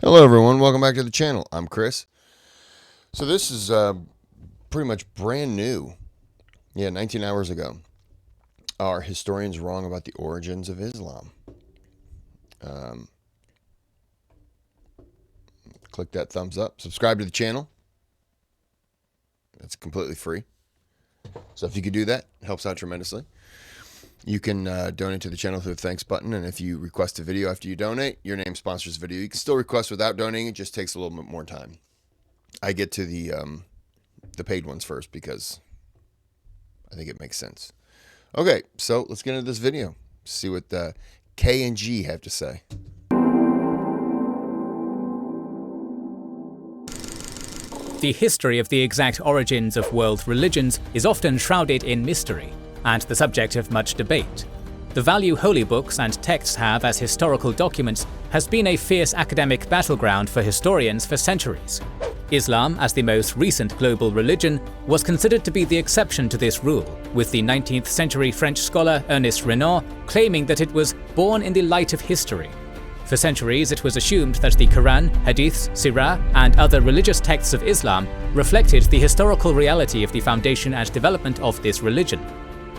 Hello everyone, welcome back to the channel. I'm Kris. So this is pretty much brand new. 19 hours ago. Are historians wrong about the origins of Islam? Click that thumbs up. Subscribe to the channel. It's completely free. So if you could do that, it helps out tremendously. You can donate to the channel through the thanks button, and if you request a video after you donate, your name sponsors the video. You can still request without donating, it just takes a little bit more time. I get to the paid ones first because I think it makes sense. Okay, so let's get into this video. See what the K and G have to say. The history of the exact origins of world religions is often shrouded in mystery and the subject of much debate. The value holy books and texts have as historical documents has been a fierce academic battleground for historians for centuries. Islam, as the most recent global religion, was considered to be the exception to this rule, with the 19th century French scholar Ernest Renan claiming that it was born in the light of history. For centuries, it was assumed that the Quran, Hadiths, Sirah, and other religious texts of Islam reflected the historical reality of the foundation and development of this religion.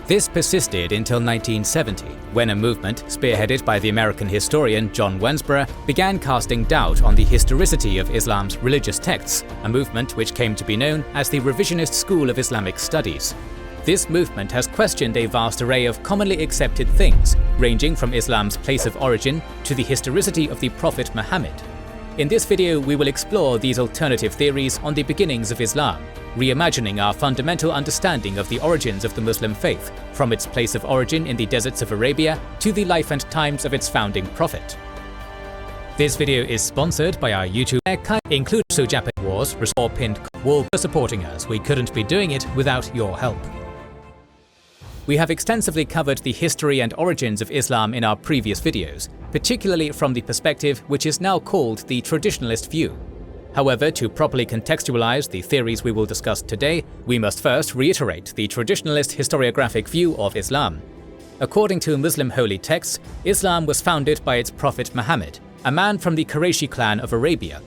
This persisted until 1970, when a movement spearheaded by the American historian John Wensborough began casting doubt on the historicity of Islam's religious texts, a movement which came to be known as the revisionist school of Islamic studies. This movement has questioned a vast array of commonly accepted things, ranging from Islam's place of origin to the historicity of the Prophet Muhammad. In this video, we will explore these alternative theories on the beginnings of Islam, reimagining our fundamental understanding of the origins of the Muslim faith, from its place of origin in the deserts of Arabia to the life and times of its founding prophet. This video is sponsored by our YouTube include so Japan Wars restore pinned wall for supporting us. We couldn't be doing it without your help. We have extensively covered the history and origins of Islam in our previous videos, particularly from the perspective which is now called the traditionalist view. However, to properly contextualize the theories we will discuss today, we must first reiterate the traditionalist historiographic view of Islam. According to Muslim holy texts, Islam was founded by its prophet Muhammad, a man from the Qurayshi clan of Arabia.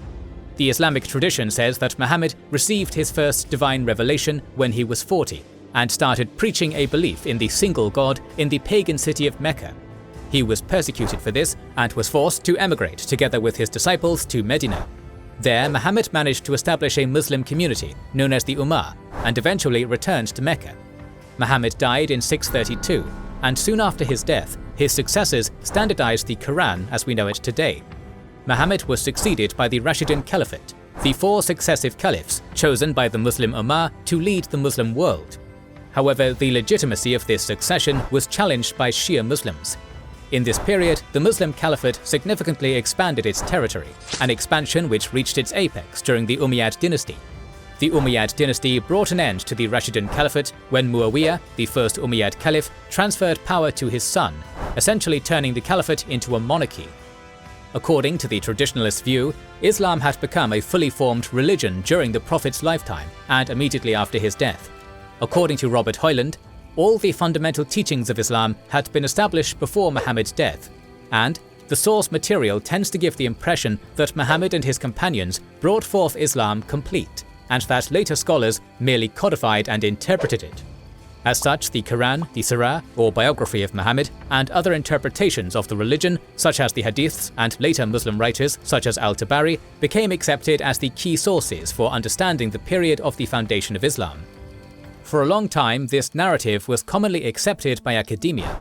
The Islamic tradition says that Muhammad received his first divine revelation when he was 40, and started preaching a belief in the single God in the pagan city of Mecca. He was persecuted for this and was forced to emigrate together with his disciples to Medina. There, Muhammad managed to establish a Muslim community known as the Ummah and eventually returned to Mecca. Muhammad died in 632, and soon after his death, his successors standardized the Quran as we know it today. Muhammad was succeeded by the Rashidun Caliphate, the 4 successive caliphs chosen by the Muslim Ummah to lead the Muslim world. However, the legitimacy of this succession was challenged by Shia Muslims. In this period, the Muslim Caliphate significantly expanded its territory, an expansion which reached its apex during the Umayyad dynasty. The Umayyad dynasty brought an end to the Rashidun Caliphate when Muawiyah, the first Umayyad Caliph, transferred power to his son, essentially turning the Caliphate into a monarchy. According to the traditionalist view, Islam had become a fully formed religion during the Prophet's lifetime and immediately after his death. According to Robert Hoyland, all the fundamental teachings of Islam had been established before Muhammad's death, and the source material tends to give the impression that Muhammad and his companions brought forth Islam complete, and that later scholars merely codified and interpreted it. As such, the Quran, the Sirah, or biography of Muhammad, and other interpretations of the religion, such as the Hadiths and later Muslim writers such as Al-Tabari, became accepted as the key sources for understanding the period of the foundation of Islam. For a long time, this narrative was commonly accepted by academia.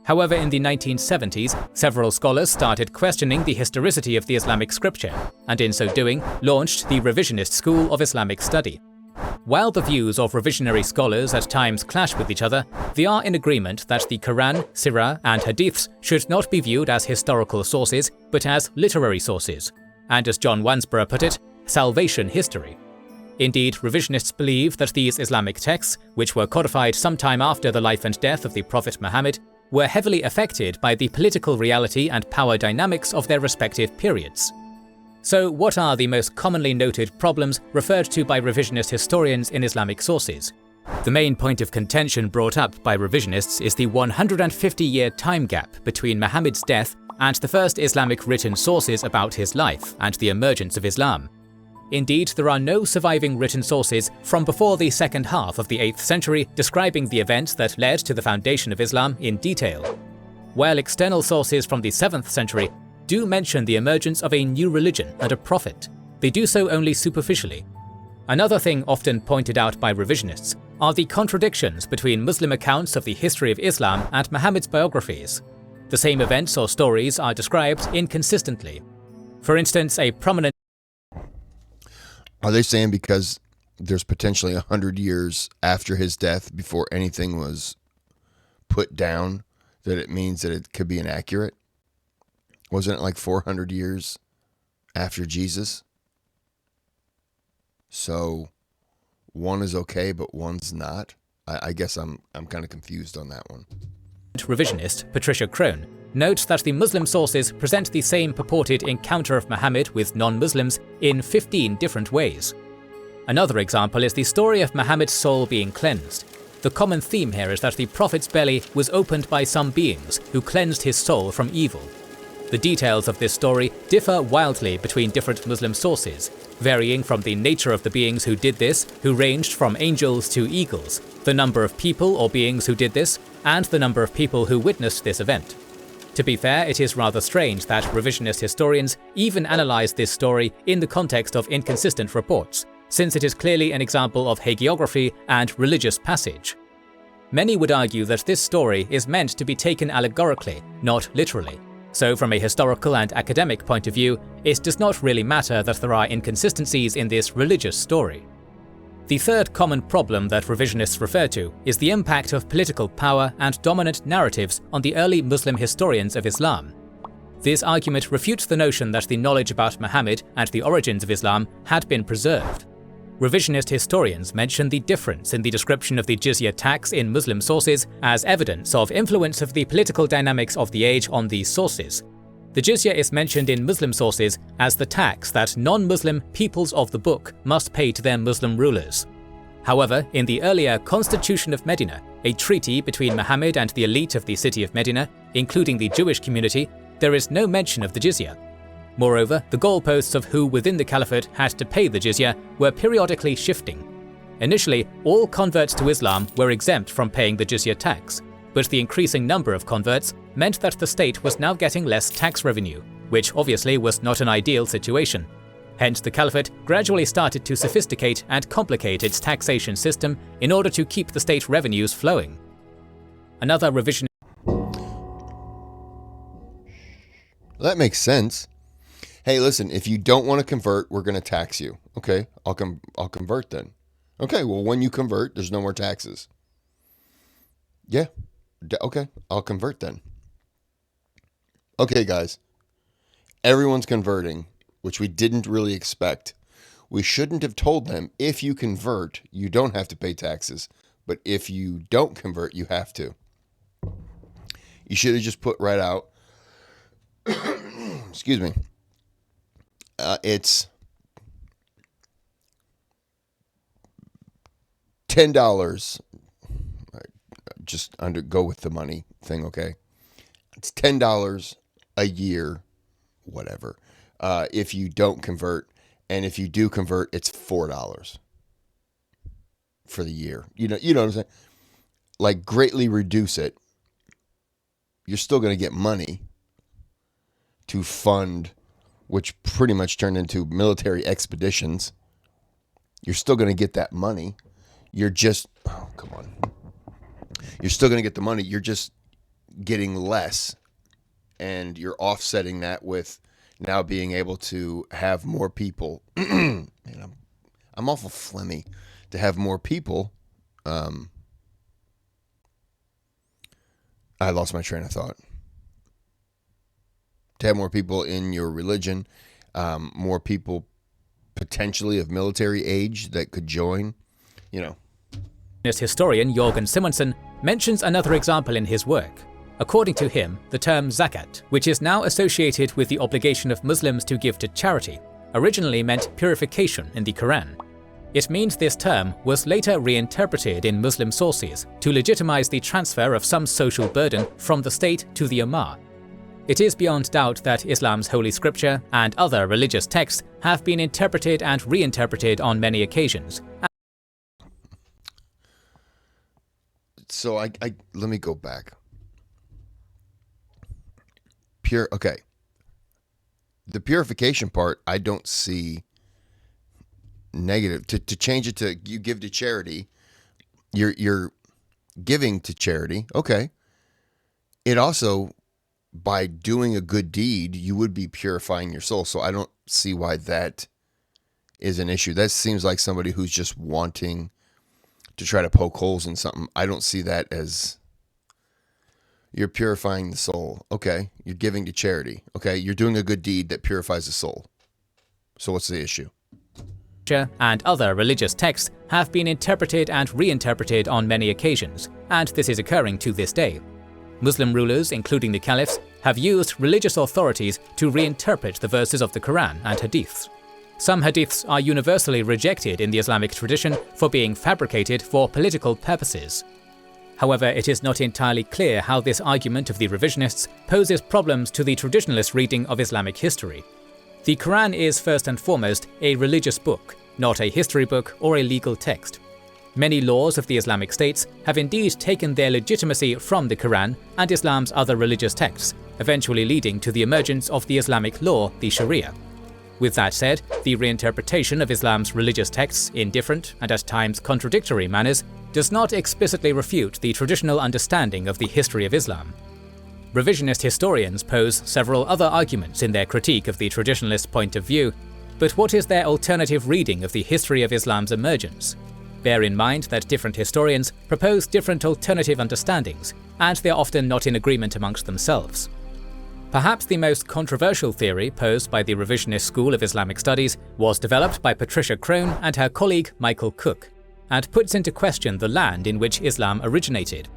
However, in the 1970s, several scholars started questioning the historicity of the Islamic scripture, and in so doing, launched the revisionist school of Islamic study. While the views of revisionary scholars at times clash with each other, they are in agreement that the Quran, Sirah, and Hadiths should not be viewed as historical sources, but as literary sources, and as John Wensborough put it, salvation history. Indeed, revisionists believe that these Islamic texts, which were codified sometime after the life and death of the Prophet Muhammad, were heavily affected by the political reality and power dynamics of their respective periods. So, what are the most commonly noted problems referred to by revisionist historians in Islamic sources? The main point of contention brought up by revisionists is the 150-year time gap between Muhammad's death and the first Islamic written sources about his life and the emergence of Islam. Indeed, there are no surviving written sources from before the second half of the 8th century describing the events that led to the foundation of Islam in detail. While external sources from the 7th century do mention the emergence of a new religion and a prophet, they do so only superficially. Another thing often pointed out by revisionists are the contradictions between Muslim accounts of the history of Islam and Muhammad's biographies. The same events or stories are described inconsistently. For instance, a prominent... Are they saying because there's potentially 100 years after his death before anything was put down that it means that it could be inaccurate? Wasn't it like 400 years after Jesus? So one is okay, but one's not? I guess I'm kind of confused on that one. Revisionist Patricia Crone notes that the Muslim sources present the same purported encounter of Muhammad with non-Muslims in 15 different ways. Another example is the story of Muhammad's soul being cleansed. The common theme here is that the Prophet's belly was opened by some beings who cleansed his soul from evil. The details of this story differ wildly between different Muslim sources, varying from the nature of the beings who did this, who ranged from angels to eagles, the number of people or beings who did this, and the number of people who witnessed this event. To be fair, it is rather strange that revisionist historians even analyze this story in the context of inconsistent reports, since it is clearly an example of hagiography and religious passage. Many would argue that this story is meant to be taken allegorically, not literally. So from a historical and academic point of view, it does not really matter that there are inconsistencies in this religious story. The third common problem that revisionists refer to is the impact of political power and dominant narratives on the early Muslim historians of Islam. This argument refutes the notion that the knowledge about Muhammad and the origins of Islam had been preserved. Revisionist historians mention the difference in the description of the jizya tax in Muslim sources as evidence of influence of the political dynamics of the age on these sources. The jizya is mentioned in Muslim sources as the tax that non-Muslim peoples of the book must pay to their Muslim rulers. However, in the earlier Constitution of Medina, a treaty between Muhammad and the elite of the city of Medina, including the Jewish community, there is no mention of the jizya. Moreover, the goalposts of who within the caliphate had to pay the jizya were periodically shifting. Initially, all converts to Islam were exempt from paying the jizya tax, but the increasing number of converts meant that the state was now getting less tax revenue, which obviously was not an ideal situation. Hence, the caliphate gradually started to sophisticate and complicate its taxation system in order to keep the state revenues flowing. Another revision. That makes sense. Hey, listen, if you don't want to convert, we're going to tax you. Okay, I'll convert then. Okay, well, when you convert, there's no more taxes. Yeah, okay, I'll convert then. Okay, guys, everyone's converting, which we didn't really expect. We shouldn't have told them, if you convert, you don't have to pay taxes. But if you don't convert, you have to. You should have just put right out, excuse me, it's $10. Just go with the money thing, okay? It's $10 a year, whatever. If you don't convert, and if you do convert, it's $4 for the year. You know what I'm saying? Like, greatly reduce it. You're still going to get money to fund, which pretty much turned into military expeditions. You're still going to get that money. You're just, oh, come on. You're still going to get the money. You're just getting less. And you're offsetting that with now being able to have more people. Man, I'm awful phlegmy. To have more people. I lost my train of thought. To have more people in your religion, more people potentially of military age that could join, Historian Jorgen Simonsen mentions another example in his work. According to him, the term zakat, which is now associated with the obligation of Muslims to give to charity, originally meant purification in the Quran. It means this term was later reinterpreted in Muslim sources to legitimize the transfer of some social burden from the state to the ummah. It is beyond doubt that Islam's holy scripture and other religious texts have been interpreted and reinterpreted on many occasions. So I let me go back. Okay. The purification part, I don't see negative. To change it to you give to charity, you're giving to charity. Okay. It also, by doing a good deed, you would be purifying your soul. So I don't see why that is an issue. That seems like somebody who's just wanting to try to poke holes in something. I don't see that as you're purifying the soul. Okay. You're giving to charity. Okay. You're doing a good deed that purifies the soul. So what's the issue? And other religious texts have been interpreted and reinterpreted on many occasions, and this is occurring to this day. Muslim rulers, including the caliphs, have used religious authorities to reinterpret the verses of the Quran and hadiths. Some hadiths are universally rejected in the Islamic tradition for being fabricated for political purposes. However, it is not entirely clear how this argument of the revisionists poses problems to the traditionalist reading of Islamic history. The Quran is first and foremost a religious book, not a history book or a legal text. Many laws of the Islamic states have indeed taken their legitimacy from the Quran and Islam's other religious texts, eventually leading to the emergence of the Islamic law, the Sharia. With that said, the reinterpretation of Islam's religious texts in different and at times contradictory manners does not explicitly refute the traditional understanding of the history of Islam. Revisionist historians pose several other arguments in their critique of the traditionalist point of view, but what is their alternative reading of the history of Islam's emergence? Bear in mind that different historians propose different alternative understandings, and they are often not in agreement amongst themselves. Perhaps the most controversial theory posed by the revisionist school of Islamic studies was developed by Patricia Crone and her colleague Michael Cook, and puts into question the land in which Islam originated.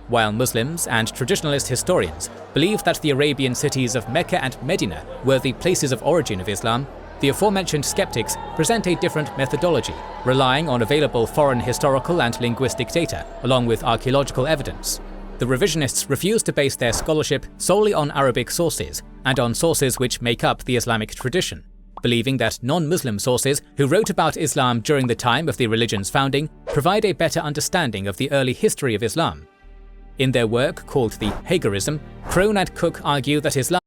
While Muslims and traditionalist historians believe that the Arabian cities of Mecca and Medina were the places of origin of Islam, the aforementioned skeptics present a different methodology, relying on available foreign historical and linguistic data, along with archaeological evidence. The revisionists refuse to base their scholarship solely on Arabic sources and on sources which make up the Islamic tradition, believing that non-Muslim sources who wrote about Islam during the time of the religion's founding provide a better understanding of the early history of Islam. In their work called the Hagerism, Crone and Cook argue that Islam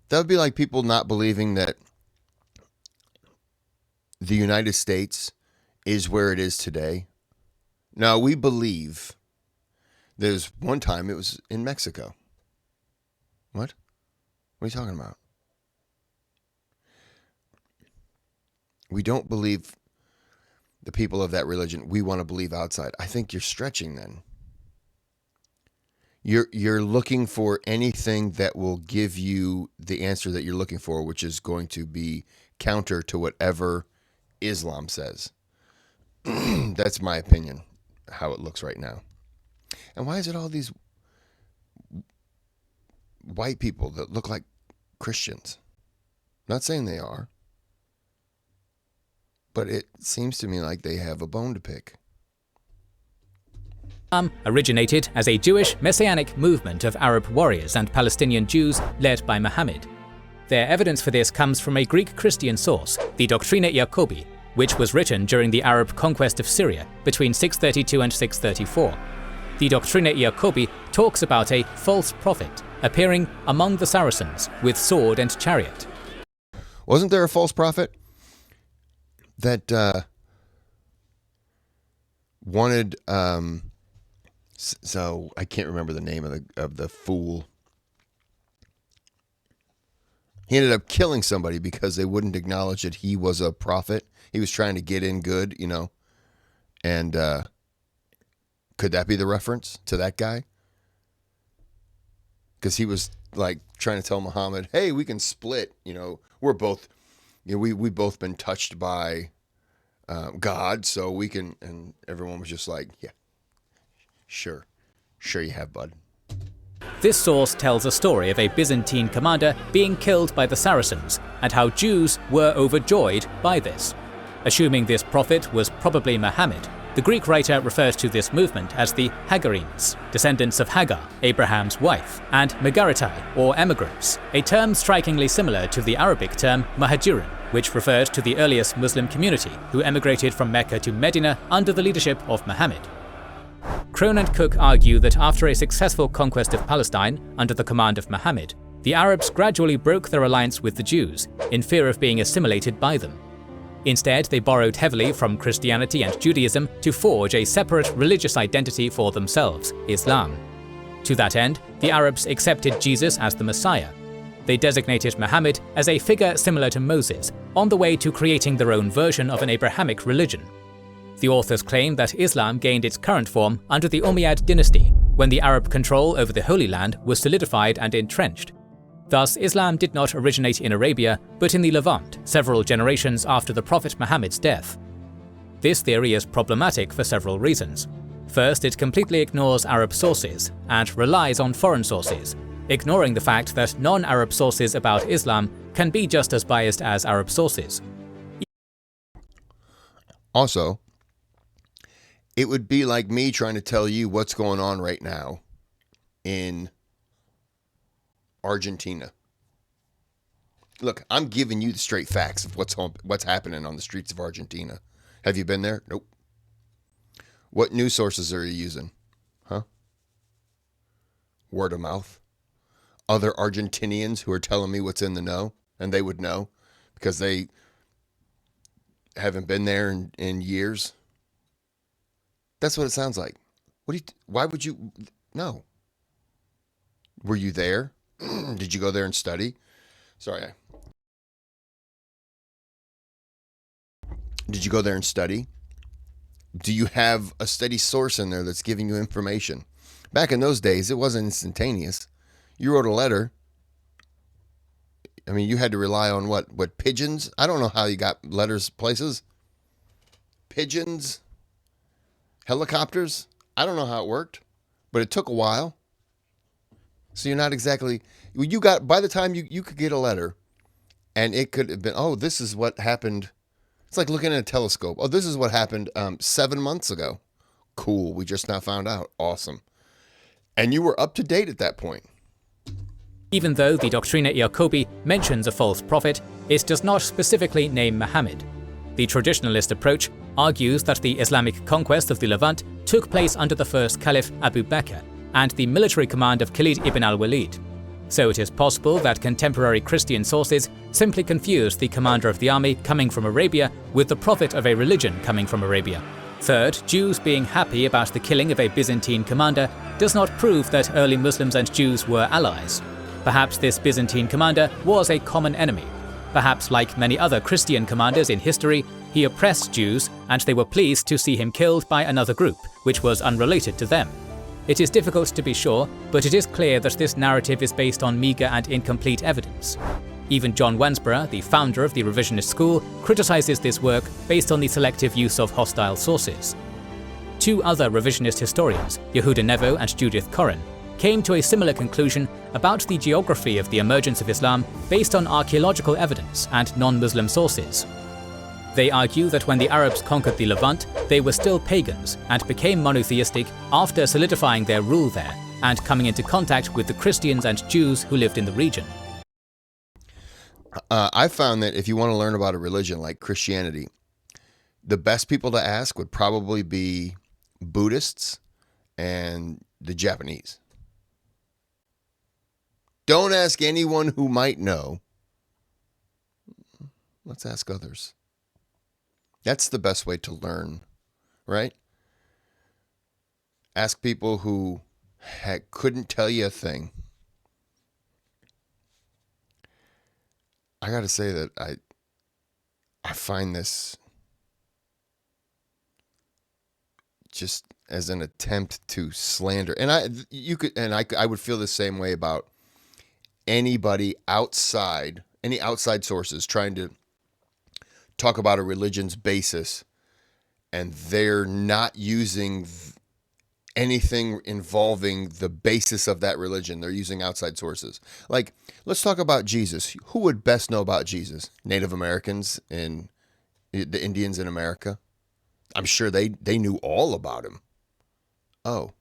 That would be like people not believing that the United States is where it is today. Now, we believe there's one time it was in Mexico. What? What are you talking about? We don't believe the people of that religion. We want to believe outside. I think you're stretching then. You're looking for anything that will give you the answer that you're looking for, which is going to be counter to whatever Islam says. That's my opinion, how it looks right now. And why is it all these white people that look like Christians? Not saying they are, but it seems to me like they have a bone to pick. Originated as a Jewish messianic movement of Arab warriors and Palestinian Jews led by Muhammad. Their evidence for this comes from a Greek Christian source, the Doctrina Jacobi, which was written during the Arab conquest of Syria between 632 and 634. The Doctrina Jacobi talks about a false prophet appearing among the Saracens with sword and chariot. Wasn't there a false prophet that wanted... So I can't remember the name of the fool. He ended up killing somebody because they wouldn't acknowledge that he was a prophet. He was trying to get in good, you know. And could that be the reference to that guy? Because he was like trying to tell Muhammad, "Hey, we can split. You know, we're both, you know, we both been touched by God, so we can." And everyone was just like, "Yeah. Sure you have, bud." This source tells a story of a Byzantine commander being killed by the Saracens, and how Jews were overjoyed by this. Assuming this prophet was probably Muhammad, The Greek writer refers to this movement as the Hagarenes, descendants of Hagar, Abraham's wife, and Megaritai, or emigrants, a term strikingly similar to the Arabic term Muhajirin, which referred to the earliest Muslim community who emigrated from Mecca to Medina under the leadership of Muhammad. Crone and Cook argue that after a successful conquest of Palestine under the command of Muhammad, the Arabs gradually broke their alliance with the Jews in fear of being assimilated by them. Instead, they borrowed heavily from Christianity and Judaism to forge a separate religious identity for themselves, Islam. To that end, the Arabs accepted Jesus as the Messiah. They designated Muhammad as a figure similar to Moses, on the way to creating their own version of an Abrahamic religion. The authors claim that Islam gained its current form under the Umayyad dynasty, when the Arab control over the Holy Land was solidified and entrenched. Thus, Islam did not originate in Arabia, but in the Levant, several generations after the Prophet Muhammad's death. This theory is problematic for several reasons. First, it completely ignores Arab sources and relies on foreign sources, ignoring the fact that non-Arab sources about Islam can be just as biased as Arab sources. Also, it would be like me trying to tell you what's going on right now in Argentina. Look, I'm giving you the straight facts of what's happening on the streets of Argentina. Have you been there? Nope. What news sources are you using? Huh? Word of mouth? Other Argentinians who are telling me what's in the know, and they would know because they haven't been there in years. That's what it sounds like. Why would you? No. Were you there? Did you go there and study? Sorry. Did you go there and study? Do you have a steady source in there that's giving you information? Back in those days, it wasn't instantaneous. You wrote a letter. I mean, you had to rely on what pigeons? I don't know how you got letters places. Pigeons? Helicopters? I don't know how it worked, but it took a while. So you're not exactly, you got, by the time you could get a letter, and it could have been, oh, this is what happened. It's like looking at a telescope. Oh, this is what happened 7 months ago. Cool, we just now found out. Awesome. And you were up to date at that point. Even though the Doctrina Iacobi mentions a false prophet, it does not specifically name Muhammad. The traditionalist approach argues that the Islamic conquest of the Levant took place under the first Caliph Abu Bakr and the military command of Khalid ibn al-Walid. So it is possible that contemporary Christian sources simply confused the commander of the army coming from Arabia with the prophet of a religion coming from Arabia. Third, Jews being happy about the killing of a Byzantine commander does not prove that early Muslims and Jews were allies. Perhaps this Byzantine commander was a common enemy. Perhaps, like many other Christian commanders in history, he oppressed Jews and they were pleased to see him killed by another group, which was unrelated to them. It is difficult to be sure, but it is clear that this narrative is based on meagre and incomplete evidence. Even John Wansborough, the founder of the revisionist school, criticizes this work based on the selective use of hostile sources. Two other revisionist historians, Yehuda Nevo and Judith Corrin, came to a similar conclusion about the geography of the emergence of Islam based on archaeological evidence and non-Muslim sources. They argue that when the Arabs conquered the Levant, they were still pagans and became monotheistic after solidifying their rule there and coming into contact with the Christians and Jews who lived in the region. I found that if you want to learn about a religion like Christianity, the best people to ask would probably be Buddhists and the Japanese. Don't ask anyone who might know. Let's ask others. That's the best way to learn, right? Ask people who couldn't tell you a thing. I got to say that I find this just as an attempt to slander, and I would feel the same way about anybody outside, any outside sources trying to talk about a religion's basis, and they're not using anything involving the basis of that religion. They're using outside sources. Like, let's talk about Jesus. Who would best know about Jesus? Native Americans and the Indians in America. I'm sure they knew all about him. Oh.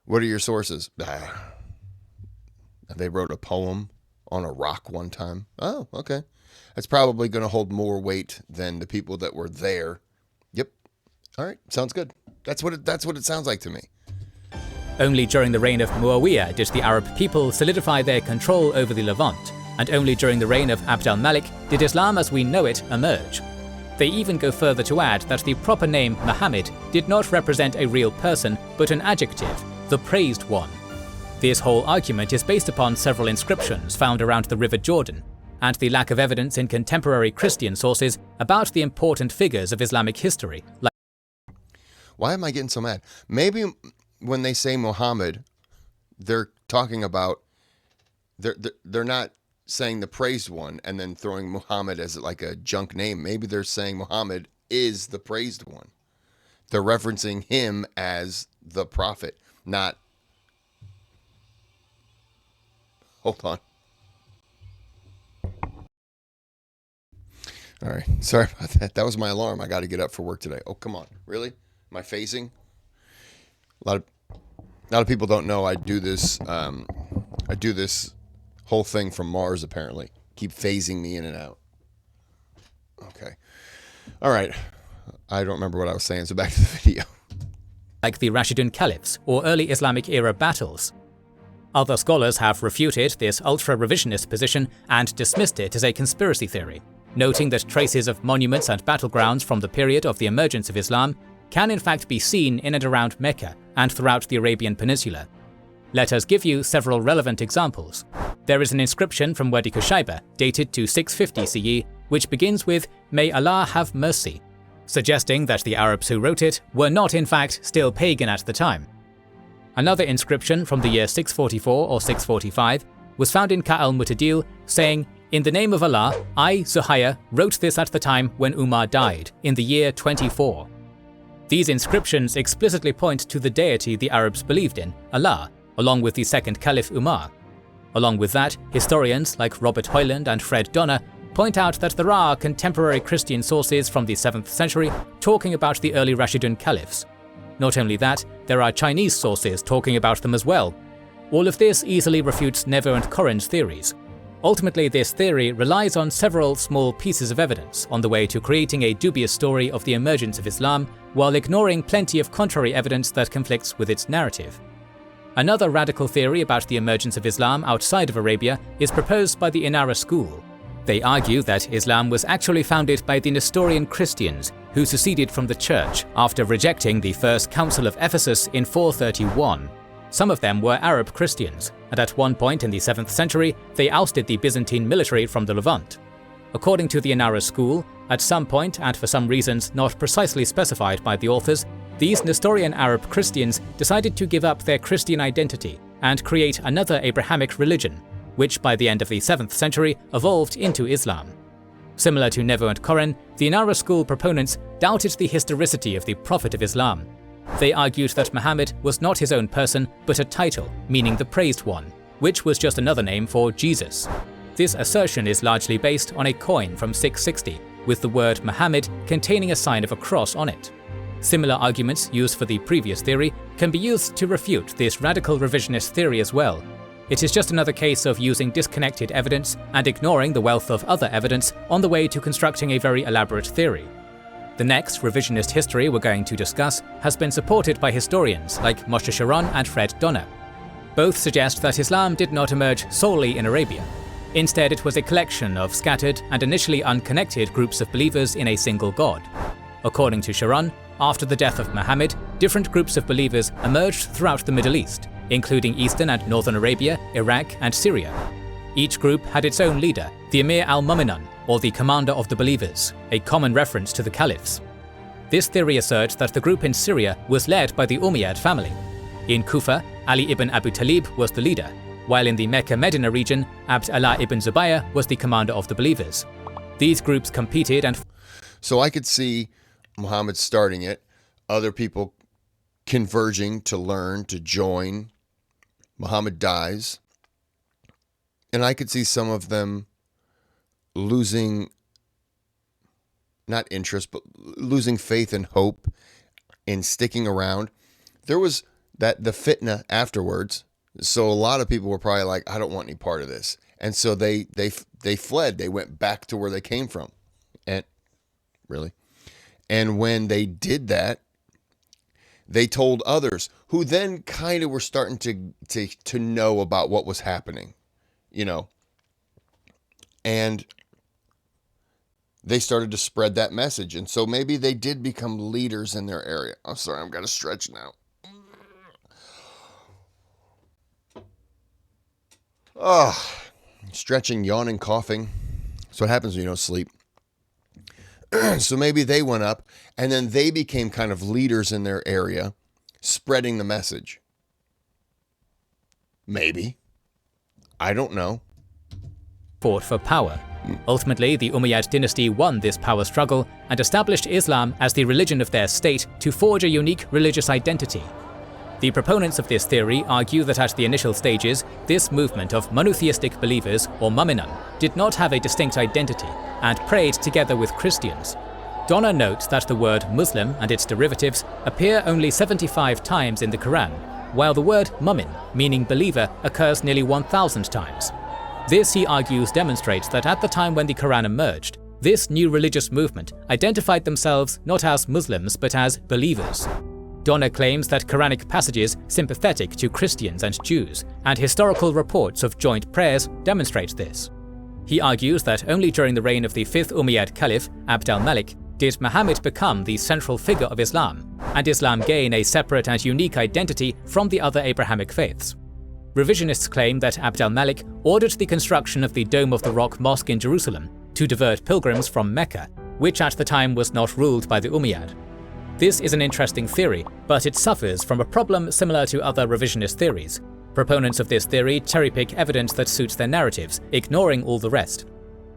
What are your sources? They wrote a poem on a rock one time. Oh, okay. That's probably going to hold more weight than the people that were there. Yep. All right. Sounds good. That's what it sounds like to me. Only during the reign of Muawiyah did the Arab people solidify their control over the Levant, and only during the reign of Abd al-Malik did Islam as we know it emerge. They even go further to add that the proper name Muhammad did not represent a real person, but an adjective, the praised one. This whole argument is based upon several inscriptions found around the River Jordan, and the lack of evidence in contemporary Christian sources about the important figures of Islamic history. Why am I getting so mad? Maybe when they say Muhammad, they're talking about, they're not saying the praised one and then throwing Muhammad as like a junk name. Maybe they're saying Muhammad is the praised one. They're referencing him as the prophet, not... Hold on. All right. Sorry about that. That was my alarm. I got to get up for work today. Oh, come on. Really? Am I phasing? A lot of people don't know I do this. I do this whole thing from Mars, apparently. Keep phasing me in and out. Okay. All right. I don't remember what I was saying, so back to the video. Like the Rashidun Caliphs or early Islamic era battles. Other scholars have refuted this ultra-revisionist position and dismissed it as a conspiracy theory, noting that traces of monuments and battlegrounds from the period of the emergence of Islam can in fact be seen in and around Mecca and throughout the Arabian Peninsula. Let us give you several relevant examples. There is an inscription from Wadi Qushayba, dated to 650 CE, which begins with "May Allah have mercy," suggesting that the Arabs who wrote it were not in fact still pagan at the time. Another inscription from the year 644 or 645 was found in Ka-al-Mutadil, saying, "In the name of Allah, I, Zuhayr, wrote this at the time when Umar died, in the year 24. These inscriptions explicitly point to the deity the Arabs believed in, Allah, along with the second Caliph Umar. Along with that, historians like Robert Hoyland and Fred Donner point out that there are contemporary Christian sources from the 7th century talking about the early Rashidun Caliphs. Not only that, there are Chinese sources talking about them as well. All of this easily refutes Nevo and Corin's theories. Ultimately, this theory relies on several small pieces of evidence on the way to creating a dubious story of the emergence of Islam, while ignoring plenty of contrary evidence that conflicts with its narrative. Another radical theory about the emergence of Islam outside of Arabia is proposed by the Inara school. They argue that Islam was actually founded by the Nestorian Christians, who seceded from the church after rejecting the First Council of Ephesus in 431. Some of them were Arab Christians, and at one point in the 7th century, they ousted the Byzantine military from the Levant. According to the Inara school, at some point and for some reasons not precisely specified by the authors, these Nestorian Arab Christians decided to give up their Christian identity and create another Abrahamic religion, which by the end of the 7th century evolved into Islam. Similar to Nevo and Corin, the Inara school proponents doubted the historicity of the Prophet of Islam. They argued that Muhammad was not his own person, but a title, meaning the praised one, which was just another name for Jesus. This assertion is largely based on a coin from 660, with the word Muhammad containing a sign of a cross on it. Similar arguments used for the previous theory can be used to refute this radical revisionist theory as well. It is just another case of using disconnected evidence and ignoring the wealth of other evidence on the way to constructing a very elaborate theory. The next revisionist history we're going to discuss has been supported by historians like Moshe Sharon and Fred Donner. Both suggest that Islam did not emerge solely in Arabia. Instead, it was a collection of scattered and initially unconnected groups of believers in a single god. According to Sharon, after the death of Muhammad, different groups of believers emerged throughout the Middle East, including Eastern and Northern Arabia, Iraq, and Syria. Each group had its own leader, the Emir al-Mu'minan, or the Commander of the Believers, a common reference to the Caliphs. This theory asserts that the group in Syria was led by the Umayyad family. In Kufa, Ali ibn Abu Talib was the leader, while in the Mecca-Medina region, Abd Allah ibn Zubayr was the commander of the believers. These groups competed and... So I could see Muhammad starting it, other people converging to learn, to join. Muhammad dies, and I could see some of them losing not interest, but losing faith and hope in sticking around. There was the fitna afterwards. So a lot of people were probably like, I don't want any part of this. And so they fled. They went back to where they came from. And really. And when they did that, they told others who then kind of were starting to know about what was happening, and they started to spread that message. And so maybe they did become leaders in their area. I'm sorry, I've got to stretch now. Oh, stretching, yawning, coughing. That's what happens when you don't sleep. So maybe they went up and then they became kind of leaders in their area, spreading the message. Maybe. I don't know. Fought for power. Ultimately, the Umayyad dynasty won this power struggle and established Islam as the religion of their state to forge a unique religious identity. The proponents of this theory argue that at the initial stages, this movement of monotheistic believers, or mu'minun, did not have a distinct identity and prayed together with Christians. Donner notes that the word Muslim and its derivatives appear only 75 times in the Quran, while the word mu'min, meaning believer, occurs nearly 1,000 times. This, he argues, demonstrates that at the time when the Quran emerged, this new religious movement identified themselves not as Muslims but as believers. Donner claims that Quranic passages sympathetic to Christians and Jews and historical reports of joint prayers demonstrate this. He argues that only during the reign of the 5th Umayyad Caliph, Abd al-Malik, did Muhammad become the central figure of Islam, and Islam gain a separate and unique identity from the other Abrahamic faiths. Revisionists claim that Abd al-Malik ordered the construction of the Dome of the Rock Mosque in Jerusalem to divert pilgrims from Mecca, which at the time was not ruled by the Umayyad. This is an interesting theory, but it suffers from a problem similar to other revisionist theories. Proponents of this theory cherry-pick evidence that suits their narratives, ignoring all the rest.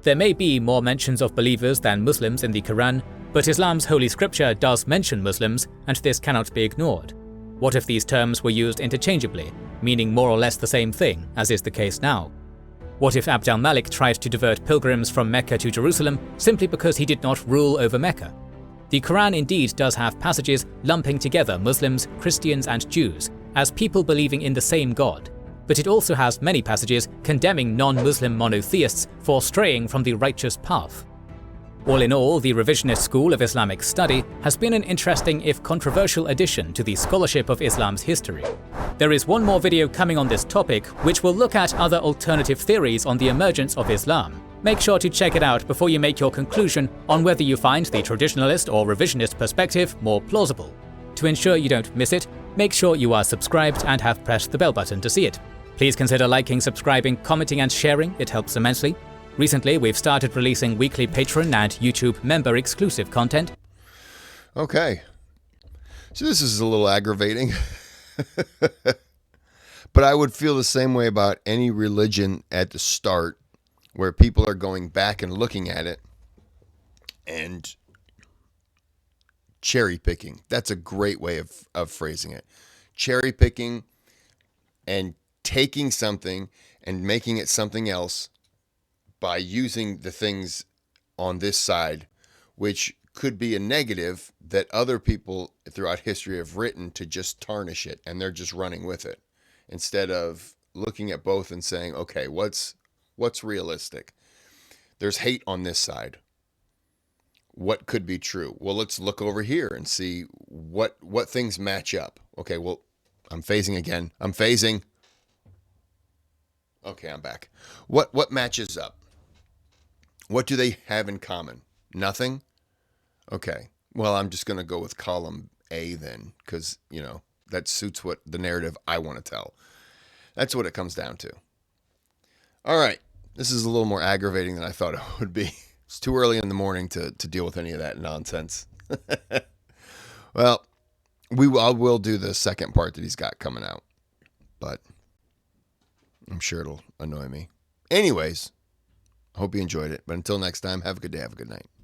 There may be more mentions of believers than Muslims in the Quran, but Islam's holy scripture does mention Muslims, and this cannot be ignored. What if these terms were used interchangeably, meaning more or less the same thing, as is the case now? What if Abd al-Malik tried to divert pilgrims from Mecca to Jerusalem simply because he did not rule over Mecca? The Quran indeed does have passages lumping together Muslims, Christians, and Jews as people believing in the same God, but it also has many passages condemning non-Muslim monotheists for straying from the righteous path. All in all, the revisionist school of Islamic study has been an interesting if controversial addition to the scholarship of Islam's history. There is one more video coming on this topic which will look at other alternative theories on the emergence of Islam. Make sure to check it out before you make your conclusion on whether you find the traditionalist or revisionist perspective more plausible. To ensure you don't miss it, make sure you are subscribed and have pressed the bell button to see it. Please consider liking, subscribing, commenting and sharing, it helps immensely. Recently, we've started releasing weekly Patreon and YouTube member exclusive content. Okay. So this is a little aggravating. But I would feel the same way about any religion at the start, where people are going back and looking at it and cherry picking. That's a great way of phrasing it. Cherry picking and taking something and making it something else by using the things on this side, which could be a negative that other people throughout history have written to just tarnish it, and they're just running with it instead of looking at both and saying, okay, what's realistic? There's hate on this side. What could be true? Well, let's look over here and see what things match up. Okay, well, I'm phasing again. I'm phasing. Okay, I'm back. What matches up? What do they have in common? Nothing? Okay. Well, I'm just going to go with column A then, because, that suits what the narrative I want to tell. That's what it comes down to. All right. This is a little more aggravating than I thought it would be. It's too early in the morning to deal with any of that nonsense. Well, I will do the second part that he's got coming out, but I'm sure it'll annoy me. Anyways, I hope you enjoyed it. But until next time, have a good day, have a good night.